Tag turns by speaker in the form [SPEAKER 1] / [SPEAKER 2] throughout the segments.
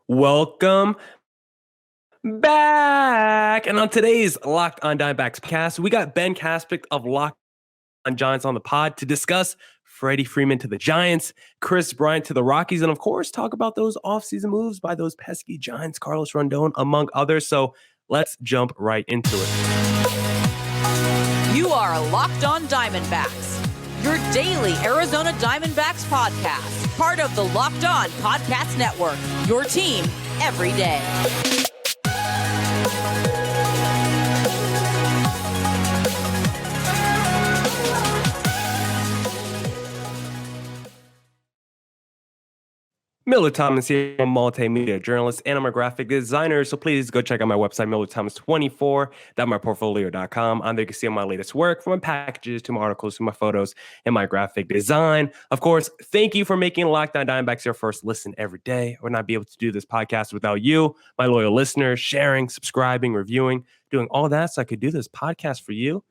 [SPEAKER 1] Welcome back. And on today's Locked on Diamondbacks podcast, we got Ben Kaspick of Locked on Giants on the pod to discuss Freddie Freeman to the Giants, Kris Bryant to the Rockies, and of course, talk about those offseason moves by those pesky Giants, Carlos Rondon, among others. So let's jump right into it.
[SPEAKER 2] You are Locked on Diamondbacks, your daily Arizona Diamondbacks podcast, part of the Locked on Podcast Network, your team every day.
[SPEAKER 1] Millard Thomas here. I'm a multimedia journalist and I'm a graphic designer. So please go check out my website, MillardThomas24.myportfolio.com. On there you can see all my latest work, from my packages to my articles to my photos and my graphic design. Of course, thank you for making Locked on Diamondbacks your first listen every day. I would not be able to do this podcast without you, my loyal listeners, sharing, subscribing, reviewing, doing all that so I could do this podcast for you.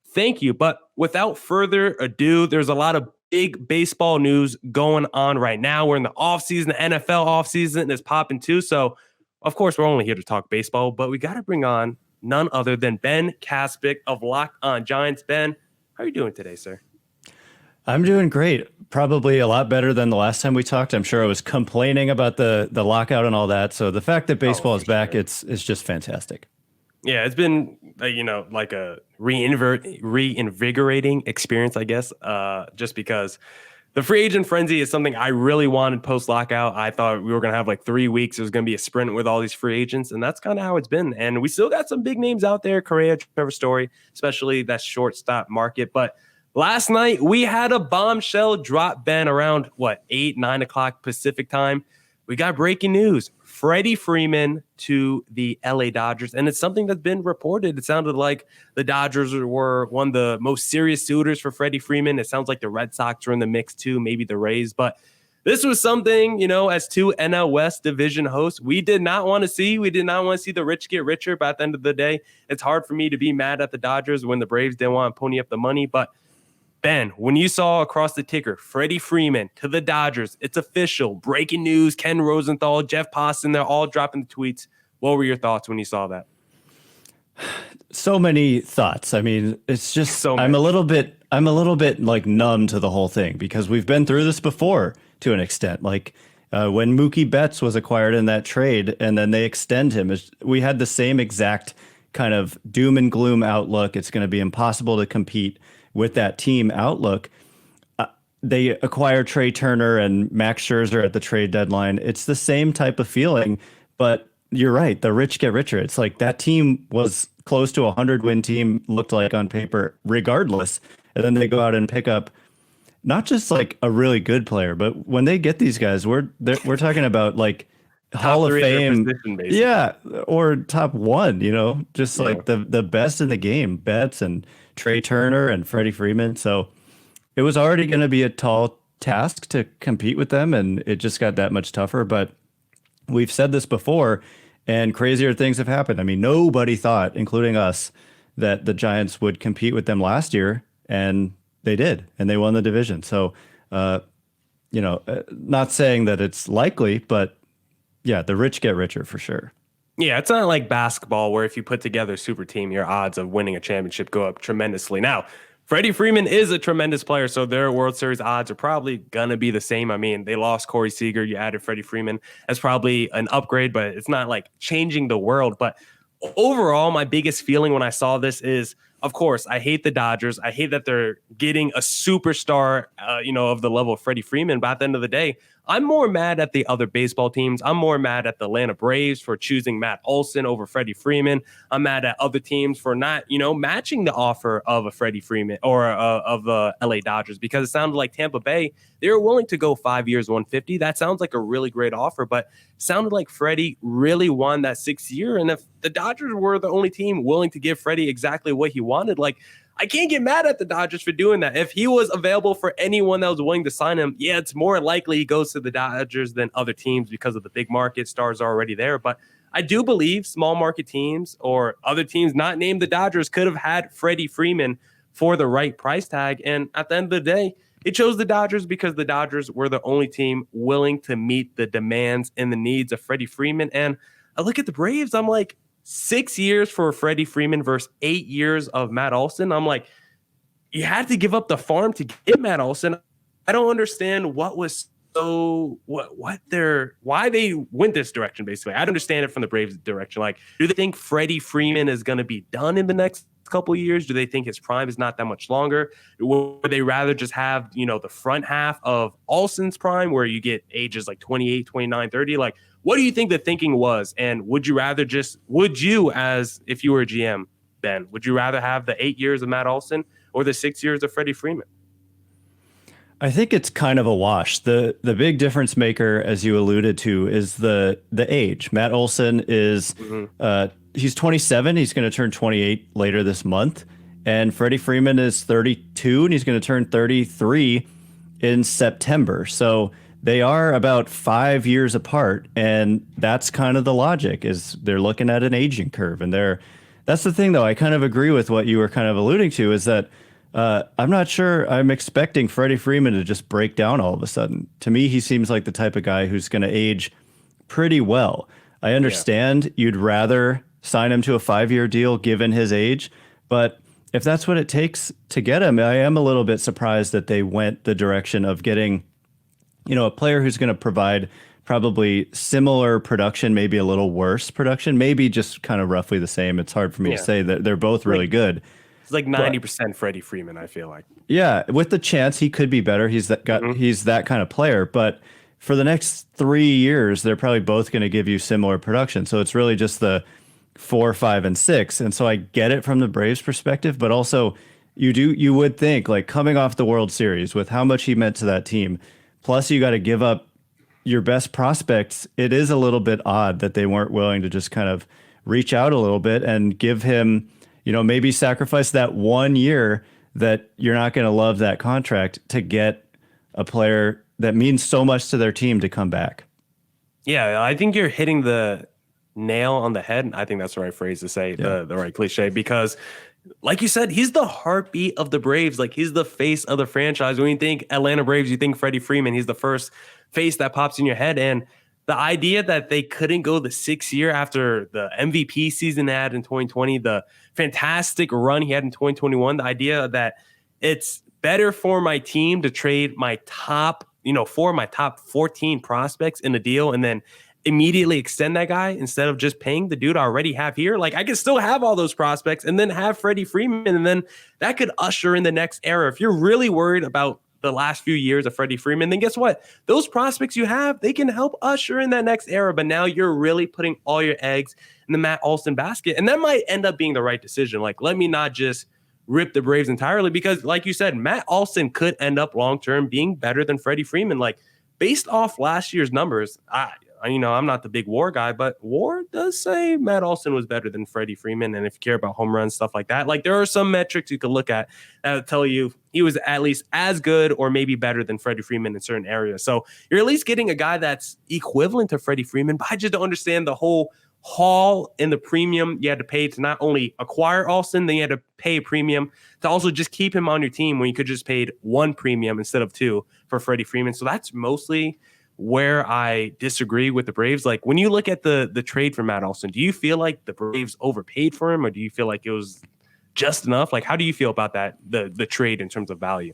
[SPEAKER 1] Thank you. But without further ado, there's a lot of big baseball news going on right now. We're in the offseason, the NFL offseason is popping too. So, of course, we're only here to talk baseball, but we got to bring on none other than Ben Kaspick of Locked on Giants. Ben, how are you doing today, sir?
[SPEAKER 3] I'm doing great. Probably a lot better than the last time we talked. I'm sure I was complaining about the lockout and all that. So the fact that baseball is back, it's just fantastic.
[SPEAKER 1] Yeah, it's been, like a reinvigorating experience, I guess, just because the free agent frenzy is something I really wanted post-lockout. I thought we were going to have like 3 weeks. It was going to be a sprint with all these free agents, and that's kind of how it's been. And we still got some big names out there, Correa, Trevor Story, especially that shortstop market. But last night, we had a bombshell drop, Ben, around, 8, 9 o'clock Pacific time. We got breaking news. Freddie Freeman to the LA Dodgers. And it's something that's been reported. It sounded like the Dodgers were one of the most serious suitors for Freddie Freeman. It sounds like the Red Sox are in the mix too, maybe the Rays. But this was something, as two NL West division hosts, we did not want to see. We did not want to see the rich get richer. But at the end of the day, it's hard for me to be mad at the Dodgers when the Braves didn't want to pony up the money. But Ben, when you saw across the ticker, Freddie Freeman to the Dodgers, it's official. Breaking news, Ken Rosenthal, Jeff Poston, they're all dropping the tweets. What were your thoughts when you saw that?
[SPEAKER 3] So many thoughts. I mean, it's just
[SPEAKER 1] so many.
[SPEAKER 3] I'm a little bit like numb to the whole thing because we've been through this before to an extent. Like when Mookie Betts was acquired in that trade and then they extend him, we had the same exact kind of doom and gloom outlook. It's going to be impossible to compete with that team outlook. They acquired Trey Turner and Max Scherzer at the trade deadline. It's the same type of feeling, but you're right. The rich get richer. It's like that team was close to a 100-win team, looked like on paper, regardless. And then they go out and pick up not just like a really good player, but when they get these guys, we're talking about like Hall of Fame, yeah, or top one. Just like the best in the game, Betts and Trey Turner and Freddie Freeman. So it was already going to be a tall task to compete with them, and it just got that much tougher. But we've said this before, and crazier things have happened. I mean, nobody thought, including us, that the Giants would compete with them last year, and they did, and they won the division. So, not saying that it's likely, but yeah, the rich get richer for sure.
[SPEAKER 1] Yeah, it's not like basketball where if you put together a super team, your odds of winning a championship go up tremendously. Now, Freddie Freeman is a tremendous player, so their World Series odds are probably going to be the same. I mean, they lost Corey Seager. You added Freddie Freeman. That's probably an upgrade, but it's not like changing the world. But overall, my biggest feeling when I saw this is, of course, I hate the Dodgers. I hate that they're getting a superstar, of the level of Freddie Freeman. But at the end of the day, I'm more mad at the other baseball teams. I'm more mad at the Atlanta Braves for choosing Matt Olson over Freddie Freeman. I'm mad at other teams for not, matching the offer of a Freddie Freeman or of the LA Dodgers, because it sounded like Tampa Bay, they were willing to go 5 years, 150. That sounds like a really great offer, but it sounded like Freddie really won that 6th year. And if the Dodgers were the only team willing to give Freddie exactly what he wanted, like, I can't get mad at the Dodgers for doing that. If he was available for anyone that was willing to sign him, yeah, it's more likely he goes to the Dodgers than other teams because of the big market. Stars are already there. But I do believe small market teams or other teams not named the Dodgers could have had Freddie Freeman for the right price tag. And at the end of the day, It chose the Dodgers because the Dodgers were the only team willing to meet the demands and the needs of Freddie Freeman. And I look at the Braves, I'm like, 6 years for Freddie Freeman versus 8 years of Matt Olson. I'm like, you had to give up the farm to get Matt Olson. I don't understand what was why they went this direction, basically. I don't understand it from the Braves direction. Like, do they think Freddie Freeman is going to be done in the next couple of years? Do they think his prime is not that much longer? Would they rather just have, the front half of Olson's prime where you get ages like 28, 29, 30? Like, what do you think the thinking was? And would you, as if you were a GM, Ben, would you rather have the 8 years of Matt Olson or the 6 years of Freddie Freeman?
[SPEAKER 3] I think it's kind of a wash. The big difference maker, as you alluded to, is the age. Matt Olson is he's 27. He's going to turn 28 later this month, and Freddie Freeman is 32, and he's going to turn 33 in September. So they are about 5 years apart, and that's kind of the logic. Is they're looking at an aging curve, and that's the thing, though. I kind of agree with what you were kind of alluding to. Is that I'm not sure I'm expecting Freddie Freeman to just break down all of a sudden. To me, he seems like the type of guy who's going to age pretty well. I understand you'd rather sign him to a 5-year deal given his age, but if that's what it takes to get him, I am a little bit surprised that they went the direction of getting, a player who's going to provide probably similar production, maybe a little worse production, maybe just kind of roughly the same. It's hard for me to say that they're both really good.
[SPEAKER 1] It's like 90% Freddie Freeman, I feel like.
[SPEAKER 3] Yeah, with the chance he could be better. He's that kind of player. But for the next 3 years, they're probably both going to give you similar production. So it's really just the 4, 5, and 6. And so I get it from the Braves' perspective, but also you would think, like, coming off the World Series with how much he meant to that team, plus you got to give up your best prospects. It is a little bit odd that they weren't willing to just kind of reach out a little bit and give him, maybe sacrifice that 1 year that you're not going to love that contract to get a player that means so much to their team to come back.
[SPEAKER 1] Yeah, I think you're hitting the nail on the head. I think that's the right phrase to say, the right cliche, because like you said, he's the heartbeat of the Braves. Like, he's the face of the franchise. When you think Atlanta Braves, you think Freddie Freeman. He's the first face that pops in your head. And the idea that they couldn't go the 6th year after the MVP season they had in 2020, the fantastic run he had in 2021, the idea that it's better for my team to trade my top, 14 prospects in a deal and then immediately extend that guy instead of just paying the dude I already have here. Like, I could still have all those prospects and then have Freddie Freeman, and then that could usher in the next era. If you're really worried about the last few years of Freddie Freeman, then guess what? Those prospects you have, they can help usher in that next era. But now you're really putting all your eggs in the Matt Olson basket. And that might end up being the right decision. Like, let me not just rip the Braves entirely, because like you said, Matt Olson could end up long-term being better than Freddie Freeman. Like, based off last year's numbers, I'm not the big WAR guy, but WAR does say Matt Olson was better than Freddie Freeman. And if you care about home runs, stuff like that, like, there are some metrics you could look at that would tell you he was at least as good or maybe better than Freddie Freeman in certain areas. So you're at least getting a guy that's equivalent to Freddie Freeman, but I just don't understand the whole haul in the premium you had to pay to not only acquire Olson, then you had to pay a premium to also just keep him on your team when you could just paid 1 premium instead of 2 for Freddie Freeman. So that's mostly where I disagree with the Braves. Like, when you look at the trade for Matt Olson, do you feel like the Braves overpaid for him, or do you feel like it was just enough? Like, how do you feel about that, the trade in terms of value?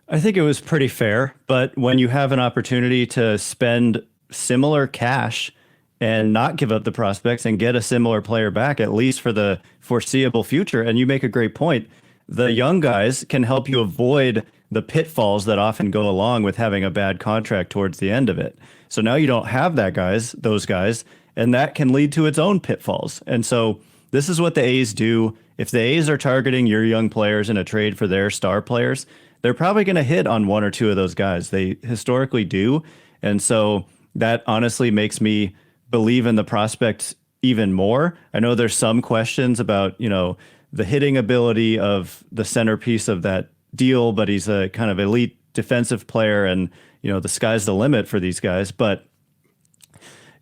[SPEAKER 3] I think it was pretty fair, but when you have an opportunity to spend similar cash and not give up the prospects and get a similar player back, at least for the foreseeable future, and you make a great point, the young guys can help you avoid the pitfalls that often go along with having a bad contract towards the end of it. So now you don't have those guys, and that can lead to its own pitfalls. And so this is what the A's do. If the A's are targeting your young players in a trade for their star players, they're probably going to hit on 1 or 2 of those guys. They historically do. And so that honestly makes me believe in the prospects even more. I know there's some questions about, the hitting ability of the centerpiece of that deal, but he's a kind of elite defensive player, and the sky's the limit for these guys. But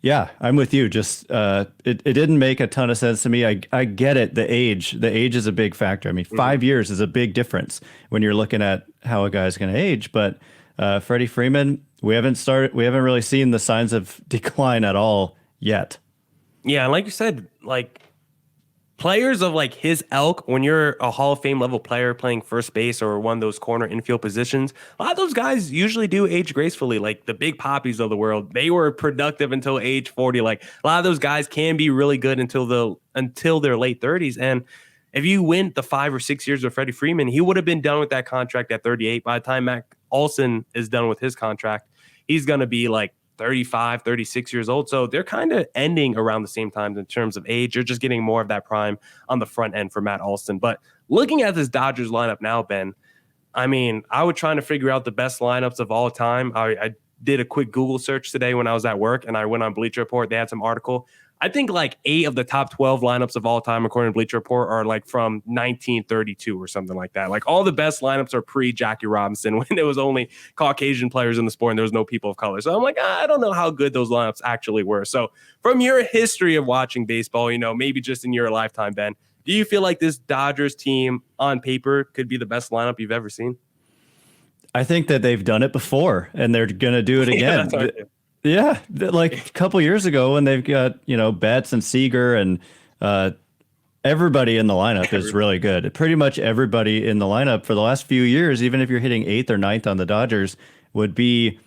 [SPEAKER 3] Yeah, I'm with you. Just it didn't make a ton of sense to me. I get it. The age is a big factor. I mean, 5 years is a big difference when you're looking at how a guy's going to age. But Freddie Freeman, we haven't really seen the signs of decline at all yet.
[SPEAKER 1] Yeah, and like you said, like players of like his ilk, when you're a Hall of Fame level player playing first base or one of those corner infield positions, a lot of those guys usually do age gracefully. Like the big poppies of the world, they were productive until age 40. Like a lot of those guys can be really good until their late 30s. And if you win the 5 or 6 years of Freddie Freeman, he would have been done with that contract at 38. By the time Matt Olson is done with his contract, he's going to be like 35, 36 years old. So they're kind of ending around the same time in terms of age. You're just getting more of that prime on the front end for Matt Olson. But looking at this Dodgers lineup now, Ben, I mean, I was trying to figure out the best lineups of all time. I did a quick Google search today when I was at work, and I went on Bleacher Report. They had some article. I think like 8 of the top 12 lineups of all time, according to Bleacher Report, are like from 1932 or something like that. Like all the best lineups are pre-Jackie Robinson, when there was only Caucasian players in the sport and there was no people of color. So I'm like, I don't know how good those lineups actually were. So from your history of watching baseball, you know, maybe just in your lifetime, Ben, do you feel like this Dodgers team on paper could be the best lineup you've ever seen?
[SPEAKER 3] I think that they've done it before and they're going to do it again. Yeah, like a couple years ago when they've got, you know, Betts and Seager and everybody in the lineup is really good. Pretty much everybody in the lineup for the last few years, even if you're hitting 8th or 9th on the Dodgers, would be,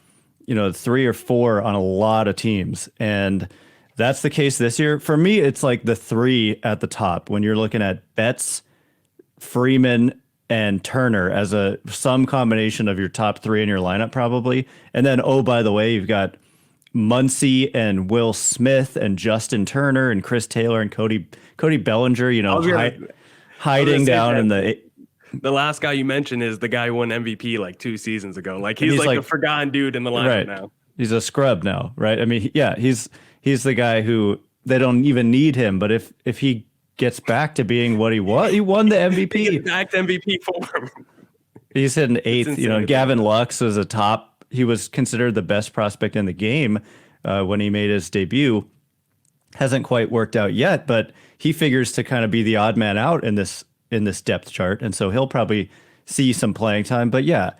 [SPEAKER 3] you know, 3 or 4 on a lot of teams. And that's the case this year. For me, it's like the 3 at the top when you're looking at Betts, Freeman, and Turner as some combination of your top 3 in your lineup probably. And then, oh, by the way, you've got Muncy and Will Smith and Justin Turner and Chris Taylor and Cody Bellinger, you know, hiding down in
[SPEAKER 1] the last guy you mentioned is the guy who won MVP like 2 seasons ago. Like he's like the forgotten dude in the lineup now.
[SPEAKER 3] He's a scrub now, right? I mean, yeah, he's the guy who they don't even need him, but if he gets back to being what he won the MVP.
[SPEAKER 1] He back to MVP form.
[SPEAKER 3] He's hitting 8th. You know, Gavin Lux was a top. He was considered the best prospect in the game when he made his debut. Hasn't quite worked out yet, but he figures to kind of be the odd man out in this depth chart, and so he'll probably see some playing time. But yeah,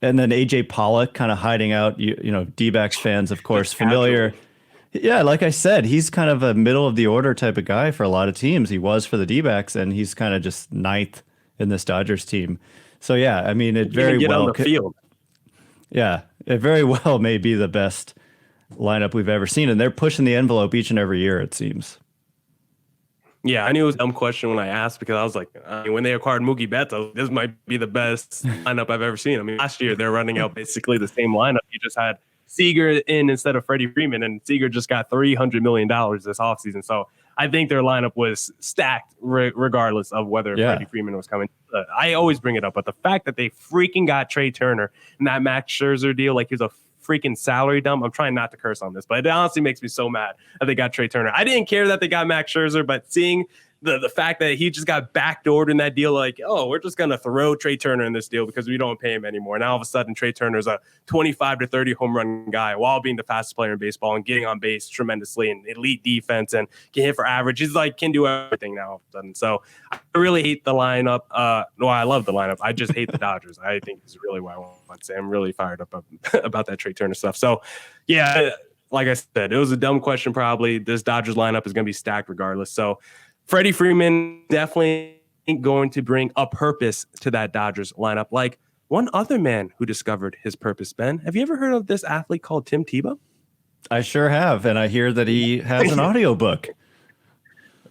[SPEAKER 3] and then AJ Pollock kind of hiding out. You know, D-backs fans, of course, familiar. Yeah, like I said, he's kind of a middle of the order type of guy for a lot of teams. He was for the D-backs, and he's kind of just 9th in this Dodgers team. So yeah, I mean, it very well
[SPEAKER 1] on the field.
[SPEAKER 3] Yeah, it very well may be the best lineup we've ever seen, and they're pushing the envelope each and every year, it seems.
[SPEAKER 1] Yeah, I knew it was a dumb question when I asked because I was like, when they acquired Mookie Betts, this might be the best lineup I've ever seen. I mean, last year they're running out basically the same lineup. You just had Seager in instead of Freddie Freeman, and Seager just got $300 million this offseason. So I think their lineup was stacked regardless of whether Freddie Freeman was coming. I always bring it up, but the fact that they freaking got Trey Turner in that Max Scherzer deal, like he was a freaking salary dump. I'm trying not to curse on this, but it honestly makes me so mad that they got Trey Turner. I didn't care that they got Max Scherzer, but seeing the fact that he just got backdoored in that deal, like, oh, we're just going to throw Trey Turner in this deal because we don't pay him anymore. Now all of a sudden, Trey Turner's a 25 to 30 home run guy while being the fastest player in baseball and getting on base tremendously and elite defense and can hit for average. He's like, can do everything now all of a sudden. So I really hate the lineup. No, I love the lineup. I just hate the Dodgers. I think is really what I want to say. I'm really fired up about that Trey Turner stuff. So yeah, like I said, it was a dumb question probably. This Dodgers lineup is going to be stacked regardless. So Freddie Freeman definitely going to bring a purpose to that Dodgers lineup. Like one other man who discovered his purpose, Ben. Have you ever heard of this athlete called Tim Tebow?
[SPEAKER 3] I sure have. And I hear that he has an audiobook.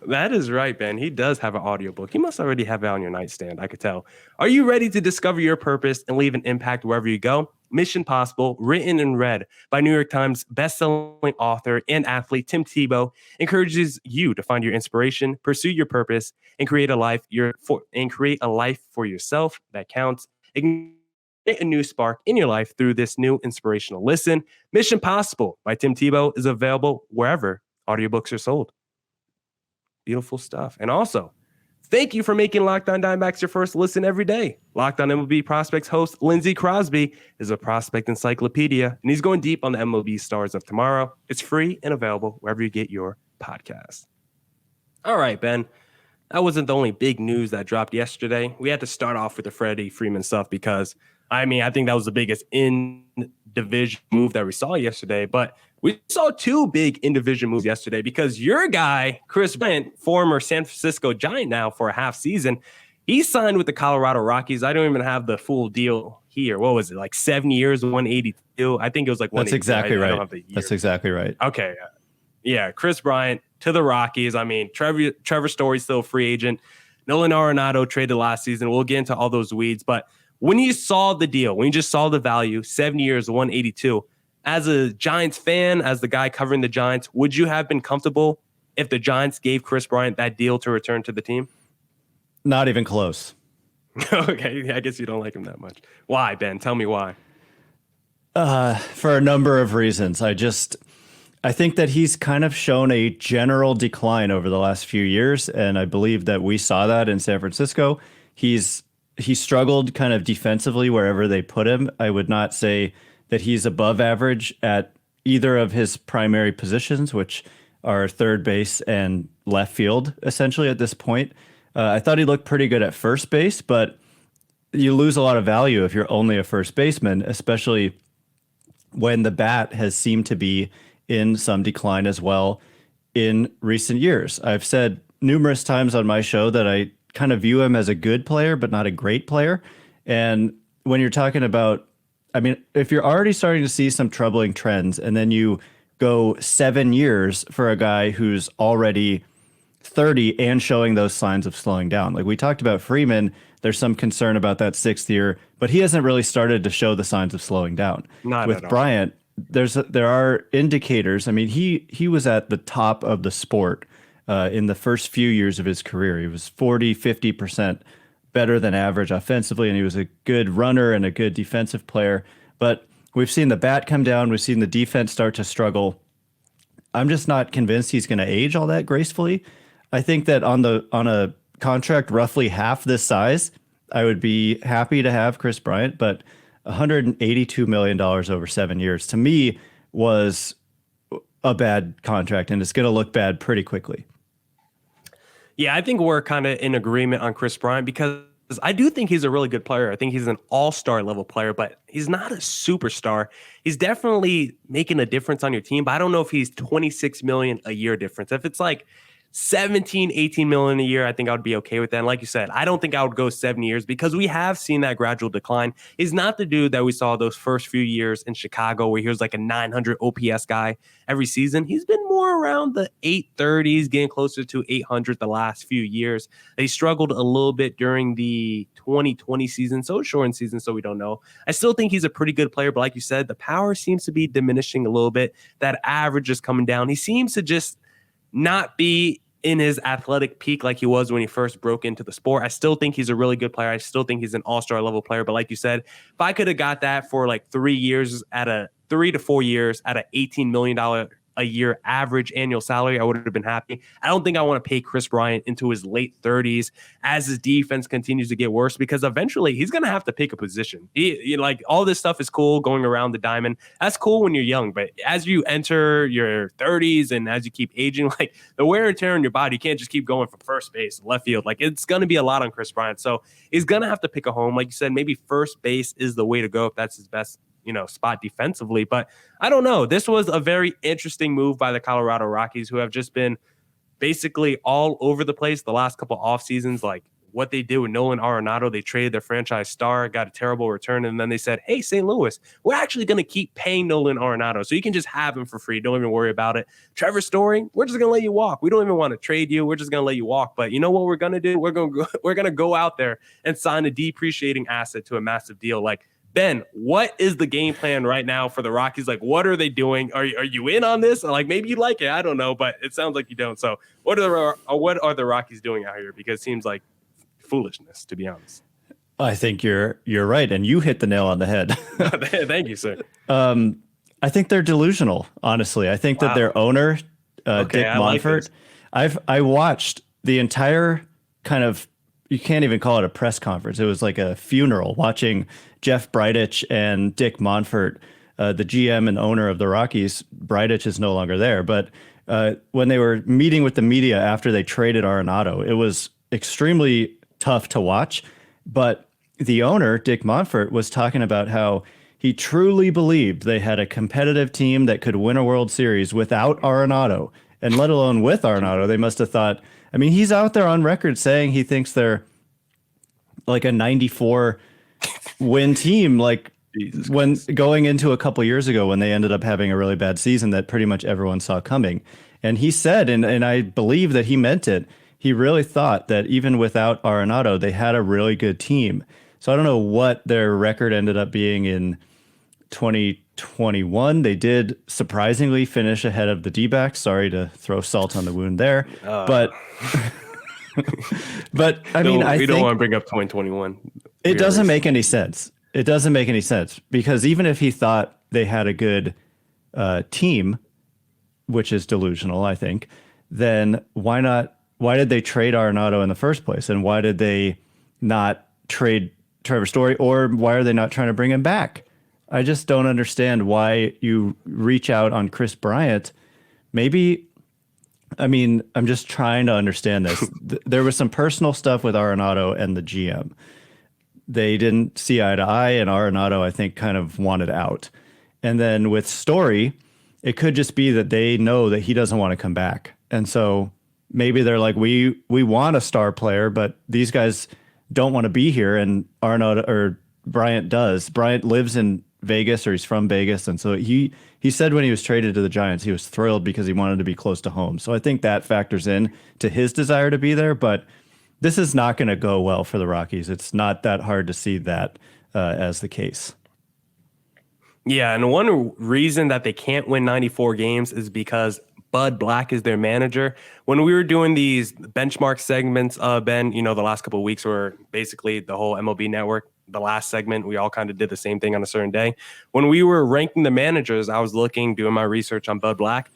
[SPEAKER 1] That is right, Ben. He does have an audiobook. You must already have it on your nightstand. I could tell. Are you ready to discover your purpose and leave an impact wherever you go? Mission Possible, written and read by New York Times bestselling author and athlete Tim Tebow, encourages you to find your inspiration, pursue your purpose, and create a life for yourself that counts. Ignite a new spark in your life through this new inspirational listen. Mission Possible by Tim Tebow is available wherever audiobooks are sold. Beautiful stuff. And also, Thank you for making Locked On Diamondbacks your first listen every day. Locked On MLB Prospects host Lindsey Crosby is a prospect encyclopedia, and he's going deep on the MLB stars of tomorrow. It's free and available wherever you get your podcasts. All right, Ben. That wasn't the only big news that dropped yesterday. We had to start off with the Freddie Freeman stuff because, I think that was the biggest in-division move that we saw yesterday. But we saw two big in-division moves yesterday because your guy, Kris Bryant, former San Francisco Giant now for a half season, he signed with the Colorado Rockies. I don't even have the full deal here. What was it, like 7 years, 182? I think it was like 182.
[SPEAKER 3] That's exactly right.
[SPEAKER 1] I don't have the year.
[SPEAKER 3] That's exactly right.
[SPEAKER 1] Okay. Yeah, Kris Bryant to the Rockies. Trevor Story's still a free agent. Nolan Arenado traded last season. We'll get into all those weeds. But when you saw the deal, when you just saw the value, 7 years, 182, as a Giants fan, as the guy covering the Giants, would you have been comfortable if the Giants gave Kris Bryant that deal to return to the team?
[SPEAKER 3] Not even close.
[SPEAKER 1] Okay, I guess you don't like him that much. Why, Ben? Tell me why.
[SPEAKER 3] For a number of reasons. I think that he's kind of shown a general decline over the last few years, and I believe that we saw that in San Francisco. He struggled kind of defensively wherever they put him. I would not say that he's above average at either of his primary positions, which are third base and left field, essentially, at this point. I thought he looked pretty good at first base, but you lose a lot of value if you're only a first baseman, especially when the bat has seemed to be in some decline as well in recent years. I've said numerous times on my show that I kind of view him as a good player, but not a great player. And when you're talking about, if you're already starting to see some troubling trends and then you go 7 years for a guy who's already 30 and showing those signs of slowing down. Like we talked about Freeman, there's some concern about that 6th year, but he hasn't really started to show the signs of slowing down.
[SPEAKER 1] Not
[SPEAKER 3] with
[SPEAKER 1] at all.
[SPEAKER 3] Bryant, there are indicators. He was at the top of the sport in the first few years of his career. He was 50% better than average offensively, and he was a good runner and a good defensive player. But we've seen the bat come down. We've seen the defense start to struggle. I'm just not convinced he's going to age all that gracefully. I think that on a contract roughly half this size, I would be happy to have Kris Bryant, but $182 million over 7 years to me was a bad contract, and it's going to look bad pretty quickly.
[SPEAKER 1] Yeah, I think we're kind of in agreement on Kris Bryant because I do think he's a really good player. I think he's an all-star level player, but he's not a superstar. He's definitely making a difference on your team, but I don't know if he's $26 million a year difference. If it's like 17, 18 million a year, I think I would be okay with that. And like you said, I don't think I would go 7 years because we have seen that gradual decline. He's not the dude that we saw those first few years in Chicago where he was like a 900 OPS guy every season. He's been more around the 830s, getting closer to 800 the last few years. He struggled a little bit during the 2020 season, so a shortened season, so we don't know. I still think he's a pretty good player, but like you said, the power seems to be diminishing a little bit. That average is coming down. He seems to just not be in his athletic peak like he was when he first broke into the sport. I still think he's a really good player. I still think he's an all-star level player. But like you said, if I could have got that for like 3 years at a 3 to 4 years at a $18 million a year average annual salary, I would have been happy. I don't think I want to pay Kris Bryant into his late 30s as his defense continues to get worse because eventually he's going to have to pick a position. Like all this stuff is cool going around the diamond. That's cool when you're young, but as you enter your 30s and as you keep aging, like the wear and tear on your body, you can't just keep going from first base, left field. Like it's going to be a lot on Kris Bryant. So he's going to have to pick a home. Like you said, maybe first base is the way to go if that's his best spot defensively. But I don't know. This was a very interesting move by the Colorado Rockies, who have just been basically all over the place the last couple off seasons. Like what they did with Nolan Arenado, they traded their franchise star, got a terrible return, and then they said, hey, St. Louis, we're actually going to keep paying Nolan Arenado, so you can just have him for free. Don't even worry about it. Trevor Story, we're just going to let you walk. We don't even want to trade you. We're just going to let you walk. But you know what we're going to do? We're going to go out there and sign a depreciating asset to a massive deal. Like, Ben, what is the game plan right now for the Rockies? Like, what are they doing? Are you in on this? Like, maybe you like it. I don't know, but it sounds like you don't. So what are the Rockies doing out here? Because it seems like foolishness, to be honest.
[SPEAKER 3] I think you're right, and you hit the nail on the head.
[SPEAKER 1] Thank you, sir.
[SPEAKER 3] I think they're delusional, honestly. I think that their owner, Dick Monfort, I watched the entire kind of, you can't even call it a press conference. It was like a funeral, watching Jeff Bridich and Dick Monfort, the GM and owner of the Rockies. Bridich is no longer there, but when they were meeting with the media after they traded Arenado, it was extremely tough to watch. But the owner, Dick Monfort, was talking about how he truly believed they had a competitive team that could win a World Series without Arenado, and let alone with Arenado. They must have thought, I mean, he's out there on record saying he thinks they're like a 94 win team, like when going into a couple years ago when they ended up having a really bad season that pretty much everyone saw coming. And he said, and I believe that he meant it, he really thought that even without Arenado, they had a really good team. So I don't know what their record ended up being in 2021. They did surprisingly finish ahead of the D-backs. Sorry to throw salt on the wound there. But I mean, I think
[SPEAKER 1] don't want to bring up 2021.
[SPEAKER 3] It doesn't make any sense. It doesn't make any sense because even if he thought they had a good team, which is delusional, I think, then why did they trade Arenado in the first place? And why did they not trade Trevor Story, or why are they not trying to bring him back? I just don't understand why you reach out on Kris Bryant. Maybe, I mean, I'm just trying to understand this. There was some personal stuff with Arenado and the GM. They didn't see eye to eye, and Arenado, I think, kind of wanted out. And then with Story, it could just be that they know that he doesn't want to come back. And so maybe they're like, we want a star player, but these guys don't want to be here. And Arenado or Bryant does. Bryant lives in Vegas, or he's from Vegas. And so he said when he was traded to the Giants, he was thrilled because he wanted to be close to home. So I think that factors in to his desire to be there. But this is not going to go well for the Rockies. It's not that hard to see that as the case.
[SPEAKER 1] Yeah, and one reason that they can't win 94 games is because Bud Black is their manager. When we were doing these benchmark segments, Ben, the last couple of weeks were basically the whole MLB network. The last segment, we all kind of did the same thing on a certain day. When we were ranking the managers, I was doing my research on Bud Black.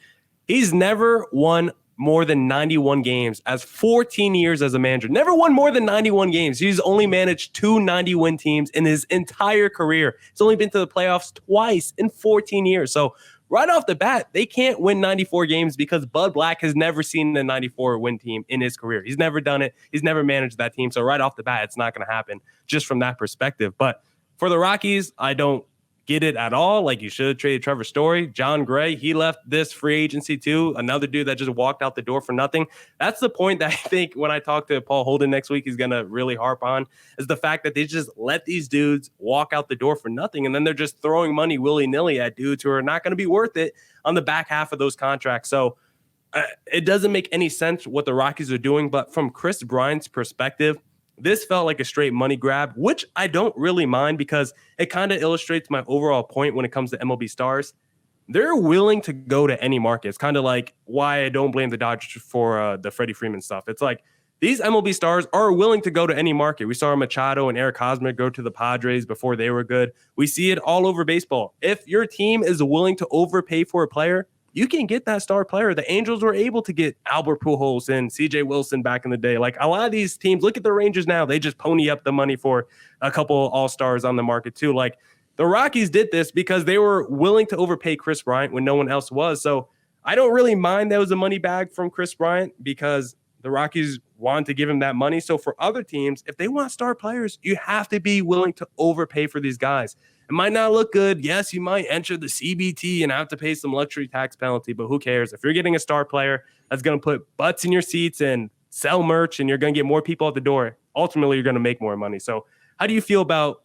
[SPEAKER 1] He's never won more than 91 games as 14 years as a manager. Never won more than 91 games. He's only managed 2 90-win teams in his entire career. He's only been to the playoffs twice in 14 years. So right off the bat, they can't win 94 games because Bud Black has never seen a 94-win team in his career. He's never done it. He's never managed that team. So right off the bat, it's not going to happen just from that perspective. But for the Rockies, I don't get it at all. Like, you should have traded Trevor Story. John Gray, he left this free agency too. Another dude that just walked out the door for nothing. That's the point that I think when I talk to Paul Holden next week, he's going to really harp on, is the fact that they just let these dudes walk out the door for nothing. And then they're just throwing money willy-nilly at dudes who are not going to be worth it on the back half of those contracts. So it doesn't make any sense what the Rockies are doing. But from Kris Bryant's perspective, this felt like a straight money grab, which I don't really mind because it kind of illustrates my overall point when it comes to MLB stars. They're willing to go to any market. It's kind of like why I don't blame the Dodgers for the Freddie Freeman stuff. It's like these MLB stars are willing to go to any market. We saw Machado and Eric Hosmer go to the Padres before they were good. We see it all over baseball. If your team is willing to overpay for a player, you can get that star player. The Angels were able to get Albert Pujols and CJ Wilson back in the day. Like, a lot of these teams, look at the Rangers now. They just pony up the money for a couple all-stars on the market too. Like, the Rockies did this because they were willing to overpay Kris Bryant when no one else was. So I don't really mind that was a money bag from Kris Bryant because the Rockies wanted to give him that money. So for other teams, if they want star players, you have to be willing to overpay for these guys. It might not look good. Yes, you might enter the CBT and have to pay some luxury tax penalty, but who cares? If you're getting a star player that's going to put butts in your seats and sell merch and you're going to get more people at the door, ultimately you're going to make more money. So how do you feel about,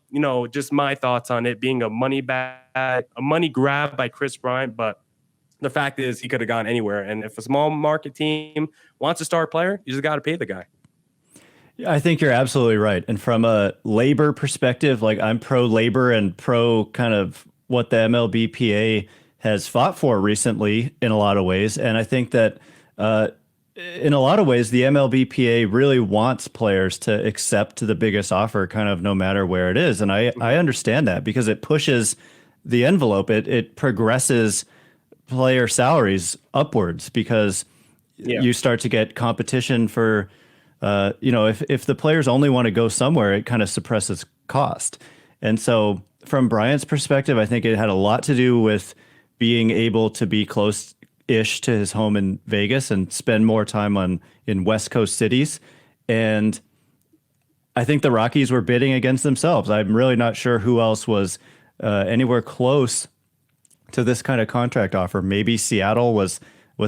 [SPEAKER 1] just my thoughts on it being a money grab by Kris Bryant? But the fact is he could have gone anywhere. And if a small market team wants a star player, you just got to pay the guy.
[SPEAKER 3] I think you're absolutely right. And from a labor perspective, like, I'm pro labor and pro kind of what the MLBPA has fought for recently in a lot of ways. And I think that in a lot of ways, the MLBPA really wants players to accept the biggest offer kind of no matter where it is. And I understand that because it pushes the envelope. It progresses player salaries upwards because you start to get competition for if the players only want to go somewhere, it kind of suppresses cost. And so from Bryant's perspective, I think it had a lot to do with being able to be close-ish to his home in Vegas and spend more time in West Coast cities. And I think the Rockies were bidding against themselves. I'm really not sure who else was anywhere close to this kind of contract offer. Maybe Seattle was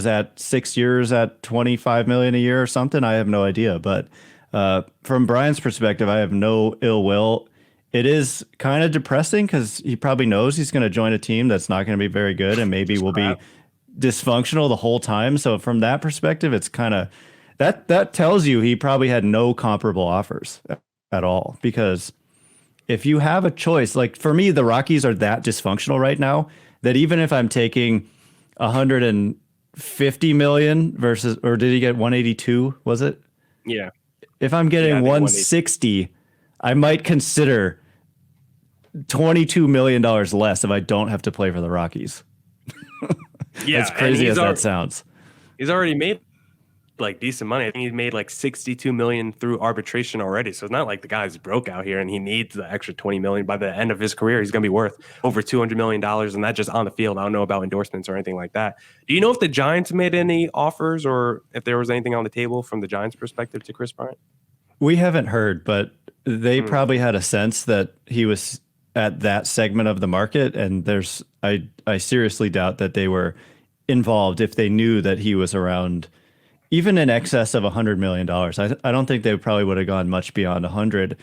[SPEAKER 3] at 6 years at $25 million a year or something. I have no idea. But from Brian's perspective, I have no ill will. It is kind of depressing because he probably knows he's going to join a team that's not going to be very good and maybe will be dysfunctional the whole time. So from that perspective, it's kind of that tells you he probably had no comparable offers at all. Because if you have a choice, like for me, the Rockies are that dysfunctional right now that even if I'm taking 150 million versus, or did he get 182? Was it?
[SPEAKER 1] Yeah.
[SPEAKER 3] If I'm getting 160, I might consider $22 million less if I don't have to play for the Rockies.
[SPEAKER 1] Yeah,
[SPEAKER 3] as crazy as that sounds.
[SPEAKER 1] He's already made like decent money. I think he's made like 62 million through arbitration already. So it's not like the guy's broke out here and he needs the extra 20 million. By the end of his career, he's going to be worth over $200 million, and that's just on the field. I don't know about endorsements or anything like that. Do you know if the Giants made any offers or if there was anything on the table from the Giants' perspective to Kris Bryant?
[SPEAKER 3] We haven't heard, but they probably had a sense that he was at that segment of the market, and I seriously doubt that they were involved if they knew that he was around even in excess of $100 million. I don't think they probably would have gone much beyond 100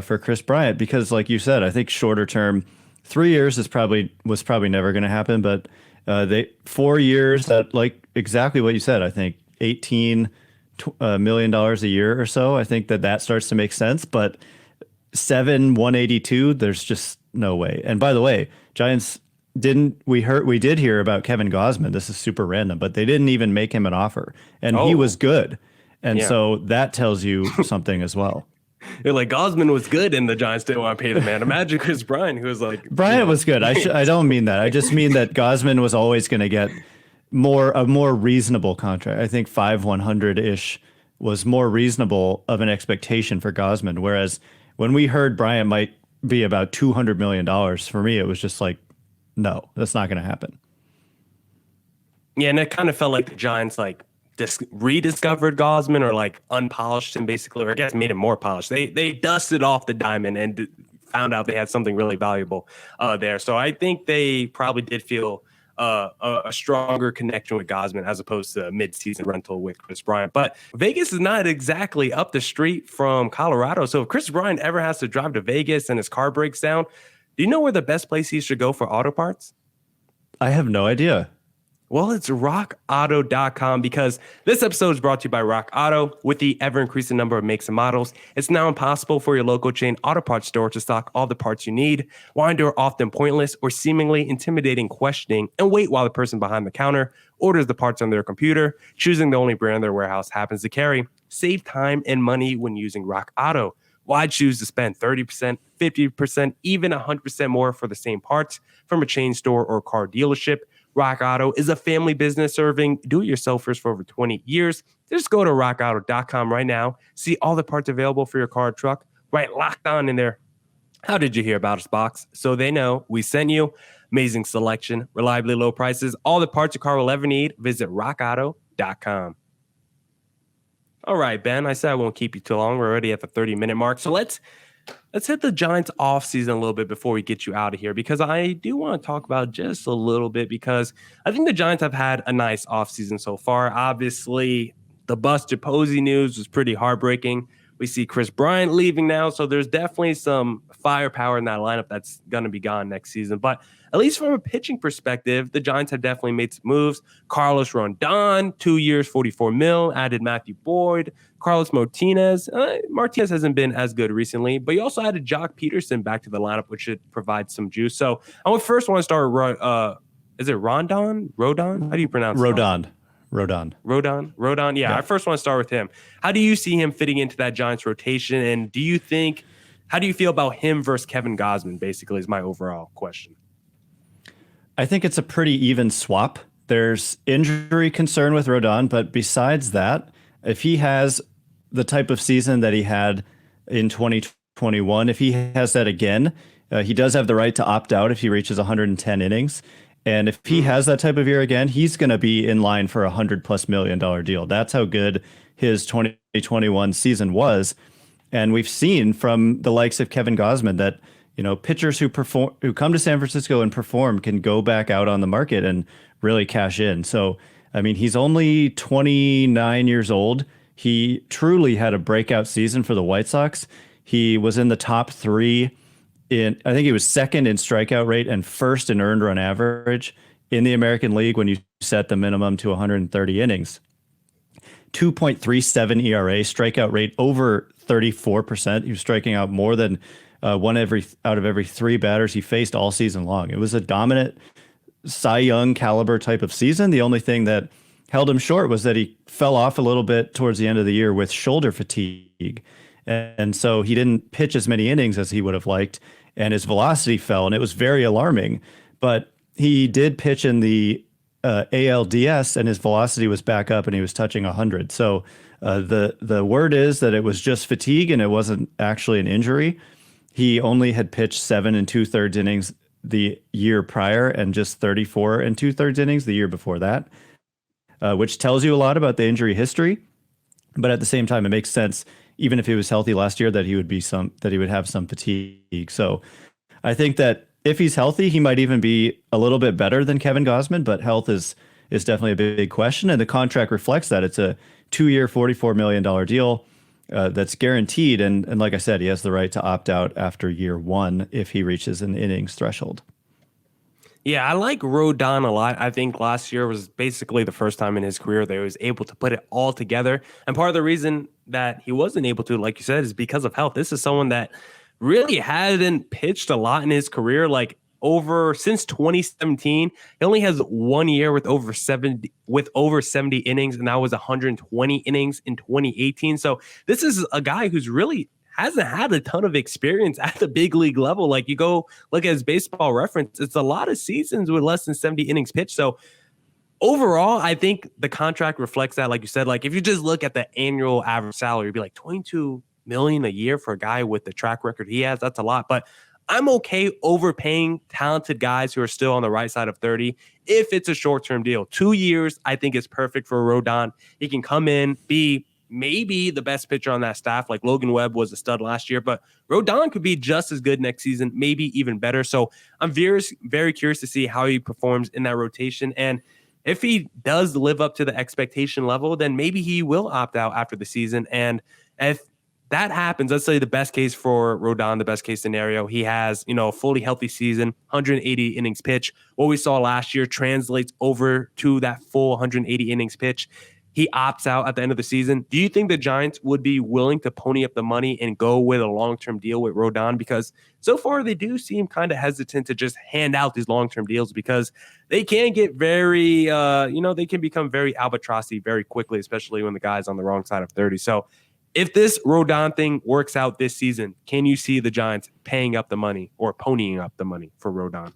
[SPEAKER 3] for Kris Bryant because, like you said, I think shorter term, 3 years was probably never going to happen. But 4 years at like exactly what you said. I think $18 million a year or so. I think that starts to make sense. But 182, there's just no way. And by the way, Giants we did hear about Kevin Gausman. This is super random, but they didn't even make him an offer, and he was good. And so that tells you something as well.
[SPEAKER 1] You're like, Gausman was good and the Giants didn't want to pay the man. Imagine Kris Bryant, who was like,
[SPEAKER 3] Bryant was good. I don't mean that. I just mean that Gausman was always going to get a more reasonable contract. I think 100-ish was more reasonable of an expectation for Gausman. Whereas when we heard Bryant might be about $200 million, for me, it was just like, no, that's not going to happen.
[SPEAKER 1] Yeah, and it kind of felt like the Giants like rediscovered Gausman or like unpolished him basically, or I guess made him more polished. They dusted off the diamond and found out they had something really valuable there. So I think they probably did feel a stronger connection with Gausman as opposed to a mid-season rental with Kris Bryant. But Vegas is not exactly up the street from Colorado. So if Kris Bryant ever has to drive to Vegas and his car breaks down, do you know where the best place he should go for auto parts?
[SPEAKER 3] I have no idea.
[SPEAKER 1] Well, it's rockauto.com because this episode is brought to you by Rock Auto. With the ever-increasing number of makes and models, it's now impossible for your local chain auto parts store to stock all the parts you need. Why endure often pointless or seemingly intimidating questioning and wait while the person behind the counter orders the parts on their computer, choosing the only brand their warehouse happens to carry? Save time and money when using Rock Auto. Why choose to spend 30%, 50%, even 100% more for the same parts from a chain store or car dealership? Rock Auto is a family business serving do-it-yourselfers for over 20 years. Just go to rockauto.com right now. See all the parts available for your car or truck. Right, locked on in there. How did you hear about us box? So they know we sent you. Amazing selection, reliably low prices, all the parts your car will ever need. Visit rockauto.com. All right, Ben, I said I won't keep you too long. We're already at the 30-minute mark. So let's hit the Giants offseason a little bit before we get you out of here, because I do want to talk about just a little bit, because I think the Giants have had a nice offseason so far. Obviously, the Buster Posey news was pretty heartbreaking. We see Kris Bryant leaving now, so there's definitely some firepower in that lineup that's going to be gone next season. But at least from a pitching perspective, the Giants have definitely made some moves. Carlos Rondon, 2 years, $44 million, added Matthew Boyd. Carlos Martinez. Martinez hasn't been as good recently, but you also added Jock Peterson back to the lineup, which should provide some juice. So I first want to start with, is it Rondon? Rodon? How do you pronounce it? Rodon. Yeah, I first want to start with him. How do you see him fitting into that Giants rotation? And how do you feel about him versus Kevin Gausman, basically, is my overall question.
[SPEAKER 3] I think it's a pretty even swap. There's injury concern with Rodon, but besides that, if he has the type of season that he had in 2021, if he has that again, he does have the right to opt out if he reaches 110 innings. And if he has that type of year again, he's going to be in line for $100+ million deal. That's how good his 2021 season was. And we've seen from the likes of Kevin Gausman that, pitchers who come to San Francisco and perform can go back out on the market and really cash in. So, I mean, he's only 29 years old. He truly had a breakout season for the White Sox. He was in the top 3 I think he was second in strikeout rate and first in earned run average in the American League when you set the minimum to 130 innings. 2.37 ERA, strikeout rate over 34%. He was striking out more than one out of every 3 batters he faced all season long. It was a dominant Cy Young caliber type of season. The only thing that held him short was that he fell off a little bit towards the end of the year with shoulder fatigue. And so he didn't pitch as many innings as he would have liked, and his velocity fell, and it was very alarming. But he did pitch in the ALDS, and his velocity was back up, and he was touching 100. So the word is that it was just fatigue, and it wasn't actually an injury. He only had pitched 7 2/3 innings the year prior, and just 34 2/3 innings the year before that, which tells you a lot about the injury history. But at the same time, it makes sense, even if he was healthy last year, that he would have some fatigue. So I think that if he's healthy, he might even be a little bit better than Kevin Gausman, but health is definitely a big question. And the contract reflects that. It's a 2-year, $44 million deal that's guaranteed. And like I said, he has the right to opt out after year 1 if he reaches an innings threshold.
[SPEAKER 1] Yeah, I like Rodon a lot. I think last year was basically the first time in his career that he was able to put it all together. And part of the reason that he wasn't able to, like you said, is because of health. This is someone that really hadn't pitched a lot in his career. Since 2017, he only has 1 year with over 70 innings, and that was 120 innings in 2018. So this is a guy who's really hasn't had a ton of experience at the big league level. Like, you go look at his baseball reference, it's a lot of seasons with less than 70 innings pitched. So overall, I think the contract reflects that. Like you said, like if you just look at the annual average salary, it'd be like $22 million a year for a guy with the track record he has. That's a lot, but I'm okay overpaying talented guys who are still on the right side of 30 if it's a short-term deal. 2 years, I think, is perfect for Rodon. He can come in, be maybe the best pitcher on that staff. Like Logan Webb was a stud last year, but Rodon could be just as good next season, maybe even better. So I'm very curious to see how he performs in that rotation. And if he does live up to the expectation level, then maybe he will opt out after the season. And if that happens, let's say the best case for Rodon, the best case scenario, he has, a fully healthy season, 180 innings pitch. What we saw last year translates over to that full 180 innings pitch. He opts out at the end of the season. Do you think the Giants would be willing to pony up the money and go with a long-term deal with Rodon? Because so far they do seem kind of hesitant to just hand out these long-term deals, because they can get very, they can become very albatrossy very quickly, especially when the guy's on the wrong side of 30. So if this Rodon thing works out this season, can you see the Giants paying up the money or ponying up the money for Rodon?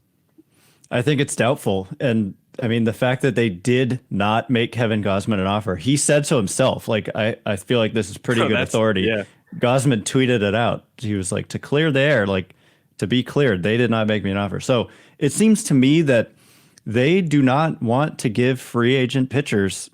[SPEAKER 3] I think it's doubtful. And I mean, the fact that they did not make Kevin Gausman an offer, he said so himself. Like, I feel like this is pretty good authority. Yeah. Gausman tweeted it out. He was like, to clear the air, like, to be cleared, they did not make me an offer. So it seems to me that they do not want to give free agent pitchers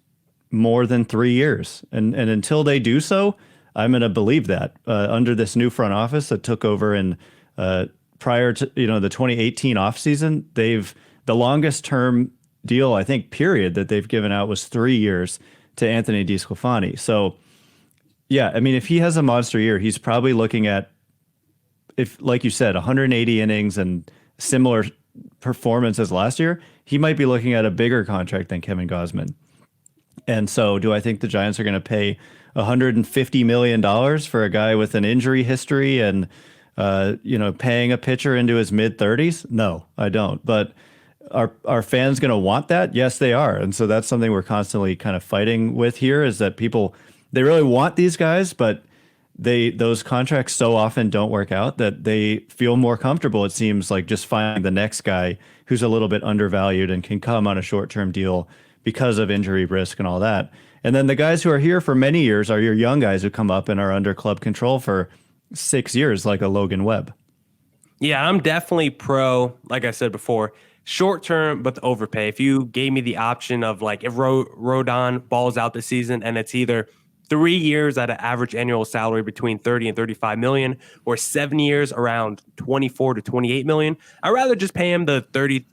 [SPEAKER 3] more than 3 years. And until they do so, I'm going to believe that under this new front office that took over in prior to, the 2018 offseason, the longest term deal, I think, period, that they've given out was 3 years to Anthony DeSclafani. So, yeah, I mean, if he has a monster year, he's probably looking at, if, like you said, 180 innings and similar performance as last year, he might be looking at a bigger contract than Kevin Gausman. And so do I think the Giants are going to pay $150 million for a guy with an injury history and, paying a pitcher into his mid-30s? No, I don't. But are fans going to want that? Yes, they are. And so that's something we're constantly kind of fighting with here, is that people, they really want these guys, but those contracts so often don't work out that they feel more comfortable, it seems like, just finding the next guy who's a little bit undervalued and can come on a short-term deal because of injury risk and all that. And then the guys who are here for many years are your young guys who come up and are under club control for 6 years, like a Logan Webb.
[SPEAKER 1] Yeah, I'm definitely pro, like I said before, short term, but the overpay. If you gave me the option of like if Rodon balls out this season and it's either 3 years at an average annual salary between 30 and 35 million, or 7 years around 24 to 28 million, I'd rather just pay him the 30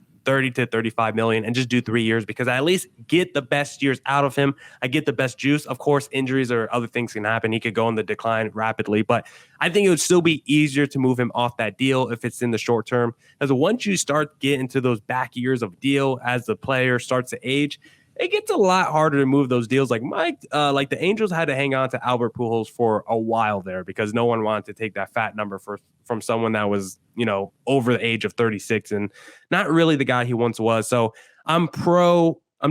[SPEAKER 1] to 35 million and just do 3 years because I at least get the best years out of him. I get the best juice. Of course, injuries or other things can happen. He could go in the decline rapidly, but I think it would still be easier to move him off that deal if it's in the short term. Because once you start getting into those back years of deal as the player starts to age, it gets a lot harder to move those deals. Like like the Angels had to hang on to Albert Pujols for a while there because no one wanted to take that fat number from someone that was, over the age of 36 and not really the guy he once was. So I'm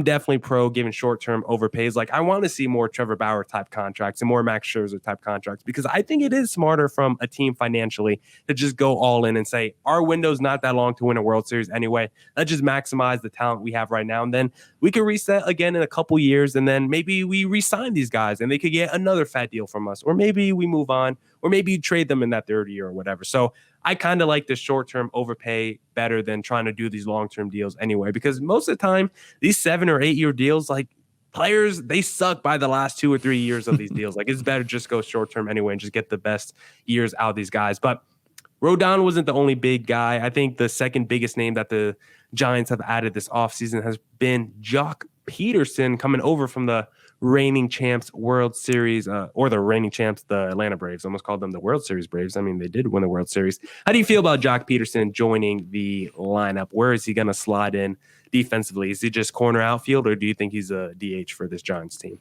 [SPEAKER 1] definitely pro giving short-term overpays. Like I want to see more Trevor Bauer type contracts and more Max Scherzer type contracts because I think it is smarter from a team financially to just go all in and say, our window's not that long to win a World Series anyway. Let's just maximize the talent we have right now. And then we could reset again in a couple years. And then maybe we re-sign these guys and they could get another fat deal from us. Or maybe we move on, or maybe you trade them in that third year or whatever. So I kind of like the short-term overpay better than trying to do these long-term deals anyway, because most of the time, these 7 or 8 year deals, like players, they suck by the last 2 or 3 years of these deals. Like it's better just go short-term anyway and just get the best years out of these guys. But Rodon wasn't the only big guy. I think the second biggest name that the Giants have added this offseason has been Jock Peterson coming over from the reigning champs World Series, or the reigning champs, the Atlanta Braves. I almost called them the World Series Braves. I mean, they did win the World Series. How do you feel about Jock Peterson joining the lineup? Where is he going to slide in defensively? Is he just corner outfield, or do you think he's a DH for this Giants team?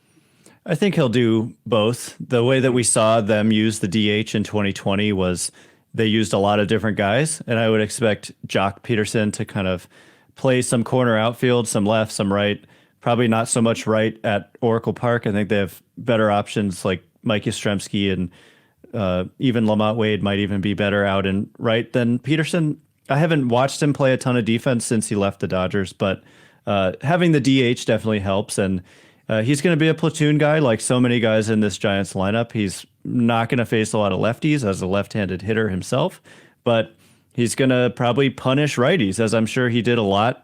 [SPEAKER 3] I think he'll do both. The way that we saw them use the DH in 2020 was they used a lot of different guys, and I would expect Jock Peterson to kind of play some corner outfield, some left, some right. Probably not so much right at Oracle Park. I think they have better options like Mike Yastrzemski and even Lamont Wade might even be better out in right than Peterson. I haven't watched him play a ton of defense since he left the Dodgers, but having the DH definitely helps. And he's going to be a platoon guy like so many guys in this Giants lineup. He's not going to face a lot of lefties as a left-handed hitter himself, but he's going to probably punish righties, as I'm sure he did a lot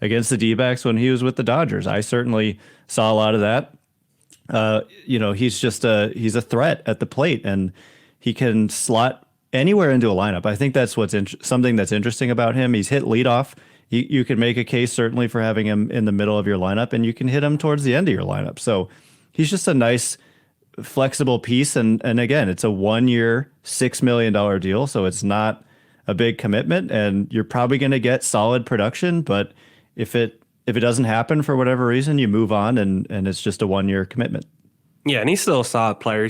[SPEAKER 3] against the D-backs when he was with the Dodgers. I certainly saw a lot of that. He's a threat at the plate, and he can slot anywhere into a lineup. I think that's something that's interesting about him. He's hit leadoff. You could make a case certainly for having him in the middle of your lineup, and you can hit him towards the end of your lineup. So he's just a nice, flexible piece. And again, it's a 1 year, $6 million deal, so it's not a big commitment, and you're probably going to get solid production. But if it doesn't happen for whatever reason, you move on, and it's just a 1 year commitment.
[SPEAKER 1] Yeah, and he's still a solid player.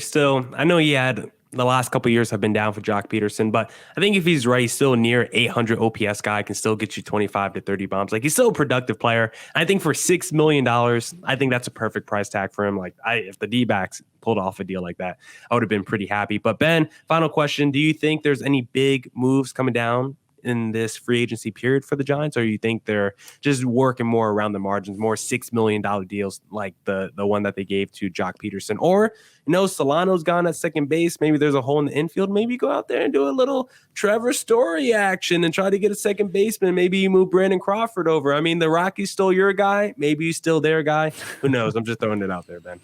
[SPEAKER 1] I know he had the last couple of years have been down for Jock Peterson, but I think if he's right, he's still near 800 OPS guy, can still get you 25 to 30 bombs. Like he's still a productive player. I think for $6 million, I think that's a perfect price tag for him. Like if the D-backs pulled off a deal like that, I would have been pretty happy. But Ben, final question. Do you think there's any big moves coming down in this free agency period for the Giants, or you think they're just working more around the margins, more $6 million deals like the one that they gave to Jock Peterson? Or, Solano's gone at second base. Maybe there's a hole in the infield. Maybe go out there and do a little Trevor Story action and try to get a second baseman. Maybe you move Brandon Crawford over. I mean, the Rockies stole your guy. Maybe you still their guy. Who knows? I'm just throwing it out there, Ben.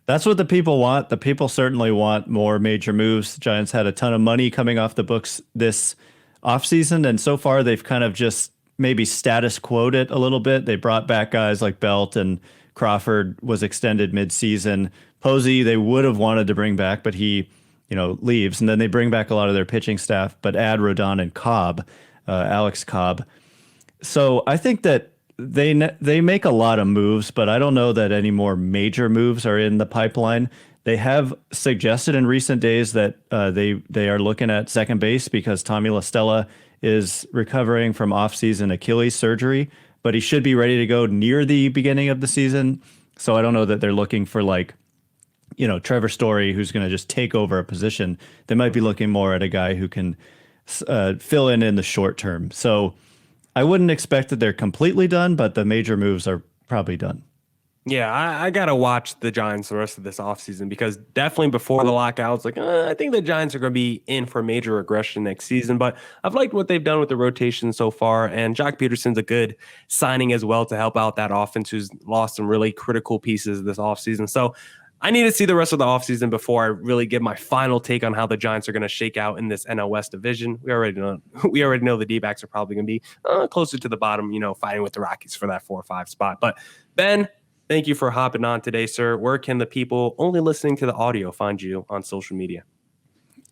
[SPEAKER 3] That's what the people want. The people certainly want more major moves. The Giants had a ton of money coming off the books this offseason, and so far they've kind of just maybe status quo'd it a little bit. They brought back guys like Belt, and Crawford was extended mid-season. Posey they would have wanted to bring back, but he leaves, and then they bring back a lot of their pitching staff, but add Rodon and Cobb, Alex Cobb. So I think that they make a lot of moves, but I don't know that any more major moves are in the pipeline. They have suggested in recent days that they are looking at second base because Tommy La Stella is recovering from off-season Achilles surgery, but he should be ready to go near the beginning of the season. So I don't know that they're looking for Trevor Story, who's going to just take over a position. They might be looking more at a guy who can fill in the short term. So I wouldn't expect that they're completely done, but the major moves are probably done.
[SPEAKER 1] Yeah, I got to watch the Giants the rest of this offseason because definitely before the lockouts, like, I think the Giants are going to be in for major regression next season. But I've liked what they've done with the rotation so far. And Jock Peterson's a good signing as well to help out that offense who's lost some really critical pieces this offseason. So I need to see the rest of the offseason before I really give my final take on how the Giants are going to shake out in this NL West division. We already know the D-backs are probably going to be closer to the bottom, fighting with the Rockies for that 4 or 5 spot. But Ben, thank you for hopping on today, sir. Where can the people only listening to the audio find you on social media?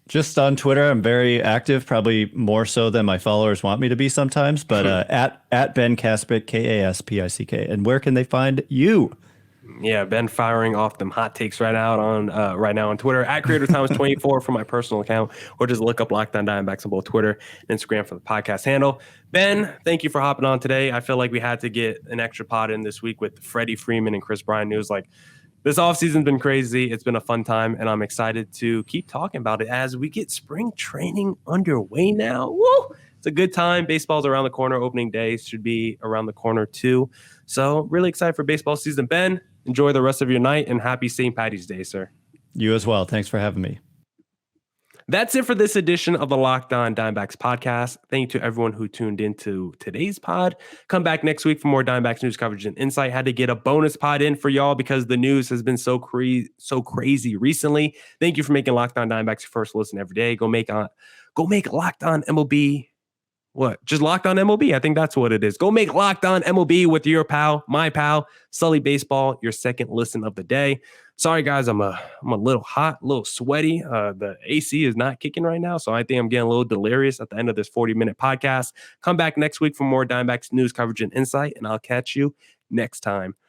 [SPEAKER 3] Just on Twitter, I'm very active, probably more so than my followers want me to be sometimes, but at Ben Kaspick, Kaspick. And where can they find you?
[SPEAKER 1] Yeah, Ben firing off them hot takes right now on Twitter at Creator Thomas 24 for my personal account, or just look up Locked On Diamondbacks on both Twitter and Instagram for the podcast handle. Ben, thank you for hopping on today. I feel like we had to get an extra pod in this week with Freddie Freeman and Kris Bryant news. Like, this offseason's been crazy. It's been a fun time, and I'm excited to keep talking about it as we get spring training underway now. Woo! It's a good time. Baseball's around the corner. Opening day should be around the corner too. So really excited for baseball season. Ben, enjoy the rest of your night and happy St. Paddy's Day, sir.
[SPEAKER 3] You as well. Thanks for having me.
[SPEAKER 1] That's it for this edition of the Locked On Diamondbacks podcast. Thank you to everyone who tuned into today's pod. Come back next week for more Diamondbacks news coverage and insight. Had to get a bonus pod in for y'all because the news has been so crazy recently. Thank you for making Locked On Diamondbacks your first listen every day. Go make Locked On MLB. What? Just Locked On MLB. I think that's what it is. Go make Locked On MLB with your pal, my pal, Sully Baseball, your second listen of the day. Sorry, guys, I'm a little hot, a little sweaty. The AC is not kicking right now, so I think I'm getting a little delirious at the end of this 40-minute podcast. Come back next week for more Diamondbacks news coverage and insight, and I'll catch you next time